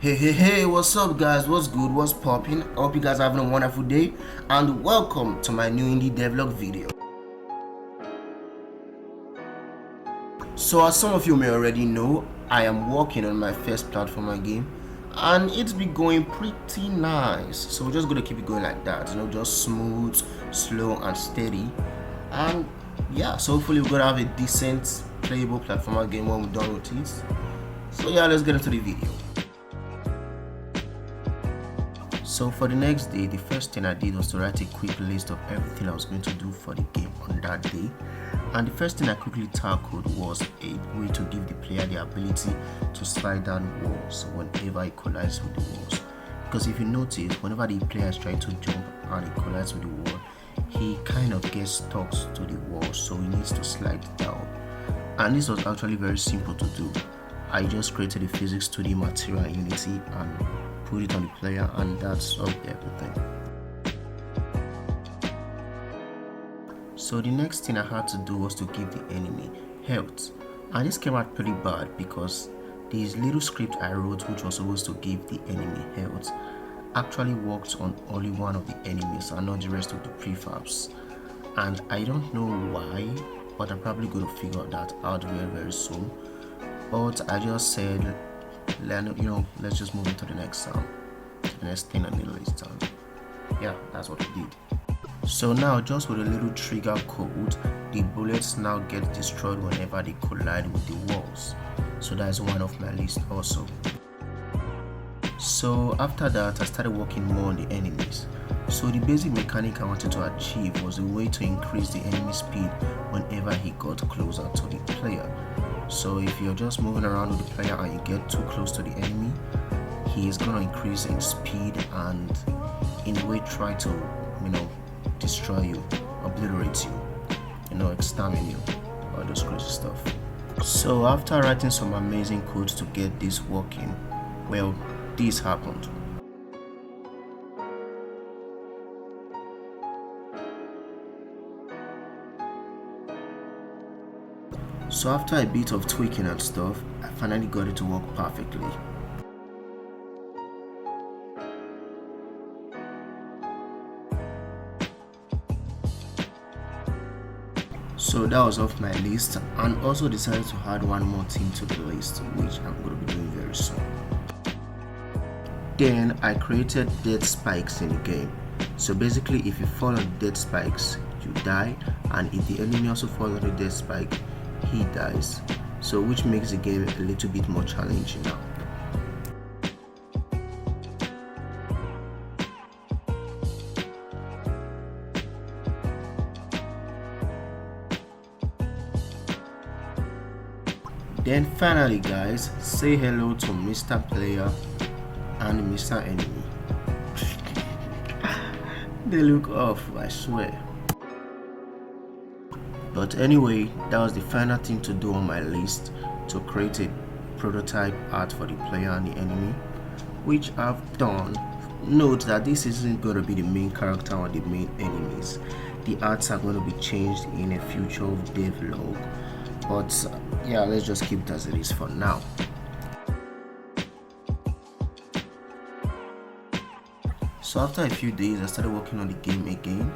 Hey, what's up guys? What's good? What's popping? I hope you guys are having a wonderful day and welcome to my new indie devlog video. So as some of you may already know, I am working on my first platformer game and it's been going pretty nice. So we're just gonna keep it going like that, just smooth, slow and steady. And yeah, so hopefully we're gonna have a decent playable platformer game when we're done with it. So yeah, let's get into the video. So for the next day, the first thing I did was to write a quick list of everything I was going to do for the game on that day. And the first thing I quickly tackled was a way to give the player the ability to slide down walls whenever he collides with the walls. Because if you notice, whenever the player is trying to jump and he collides with the wall, he kind of gets stuck to the wall, so he needs to slide down. And this was actually very simple to do. I just created a physics 2D material in Unity and put it on the player, and that's solved everything. So the next thing I had to do was to give the enemy health, and this came out pretty bad because this little script I wrote, which was supposed to give the enemy health, actually worked on only one of the enemies and not the rest of the prefabs. And I don't know why, but I'm probably going to figure that out very soon. But I just said, let's just move into the next thing on the list. Yeah, that's what we did. So now, just with a little trigger code, the bullets now get destroyed whenever they collide with the walls. So that's one of my list also. So after that, I started working more on the enemies. So the basic mechanic I wanted to achieve was a way to increase the enemy speed whenever he got closer to the player. So if you're just moving around with the player and you get too close to the enemy, he is going to increase in speed and in a way try to, destroy you, obliterate you, exterminate you, all those crazy stuff. So after writing some amazing codes to get this working, well, this happened. So after a bit of tweaking and stuff, I finally got it to work perfectly. So that was off my list, and also decided to add one more thing to the list, which I'm going to be doing very soon. Then I created death spikes in the game. So basically, if you fall on death spikes, you die, and if the enemy also falls on the death spike, he dies. So which makes the game a little bit more challenging now. Then finally guys, say hello to Mr. Player and Mr. Enemy. They look off, I swear. But anyway, that was the final thing to do on my list, to create a prototype art for the player and the enemy, which I've done. Note that this isn't going to be the main character or the main enemies. The arts are going to be changed in a future devlog. But yeah, let's just keep it as it is for now. So after a few days, I started working on the game again,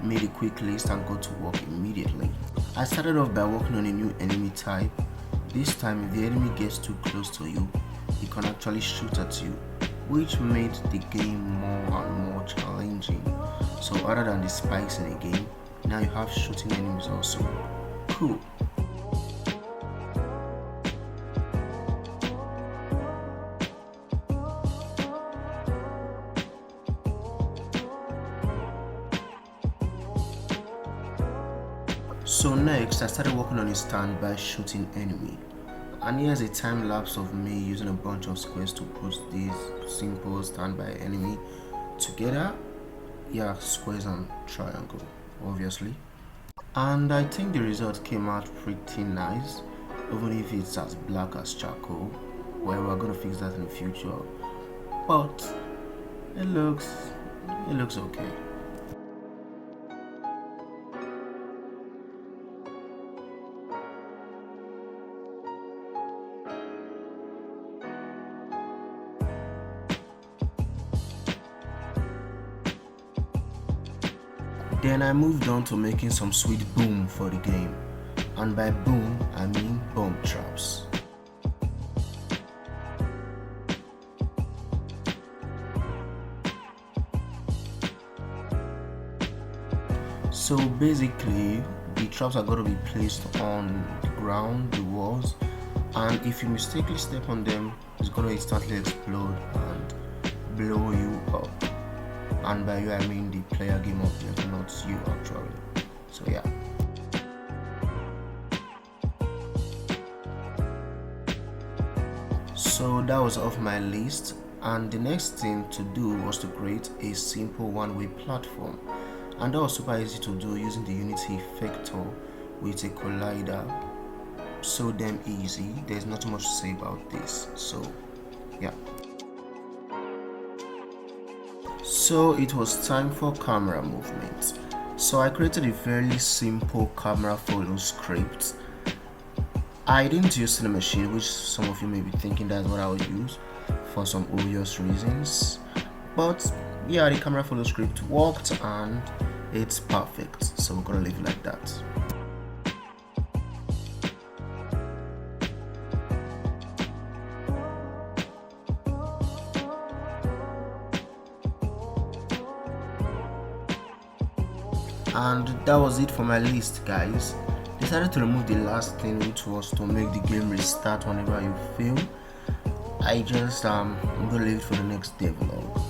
made a quick list and got to work immediately. I started off by working on a new enemy type. This time, if the enemy gets too close to you, he can actually shoot at you, which made the game more and more challenging. So other than the spikes in the game, now you have shooting enemies also. Cool. So next, I started working on a standby shooting enemy, and here's a time lapse of me using a bunch of squares to put this simple standby enemy together. Yeah, squares and triangle, obviously. And I think the result came out pretty nice, even if it's as black as charcoal. Well, we're gonna fix that in the future, but it looks okay. Then I moved on to making some sweet boom for the game, and by boom I mean bomb traps. So basically the traps are going to be placed on the ground, the walls, and if you mistakenly step on them, it's going to instantly explode and blow you up. And by you I mean the player game object, not you actually. So yeah. So that was off my list, and the next thing to do was to create a simple one-way platform, and that was super easy to do using the Unity effector with a collider. So damn easy, there's not much to say about this. So yeah. So it was time for camera movement. So I created a fairly simple camera follow script. I didn't use the machine, which some of you may be thinking that's what I would use for some obvious reasons, but yeah, the camera follow script worked and it's perfect, so we're gonna leave it like that. And that was it for my list, guys. Decided to remove the last thing, which was to make the game restart whenever you fail. I just I'm gonna leave it for the next devlog.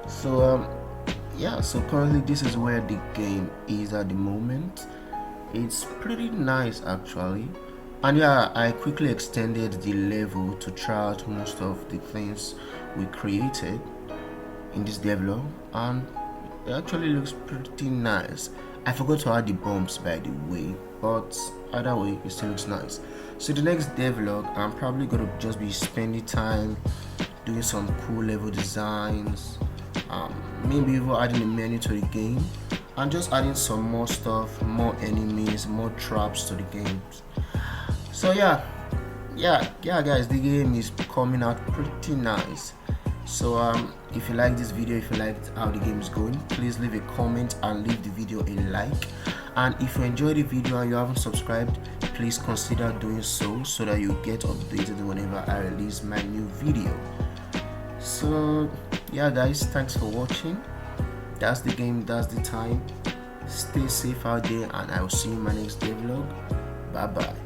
So yeah, so currently this is where the game is at the moment. It's pretty nice actually, and yeah, I quickly extended the level to try out most of the things we created in this devlog, and it actually looks pretty nice. I forgot to add the bombs by the way, but either way it still looks nice. So the next devlog I'm probably gonna just be spending time doing some cool level designs, maybe even adding a menu to the game, and just adding some more stuff, more enemies, more traps to the games. So yeah guys, the game is coming out pretty nice. So if you like this video, if you liked how the game is going, please leave a comment and leave the video a like. And if you enjoyed the video and you haven't subscribed, please consider doing so that you get updated whenever I release my new video. So yeah guys, thanks for watching. That's the game, that's the time. Stay safe out there, and I will see you in my next devlog. Bye bye.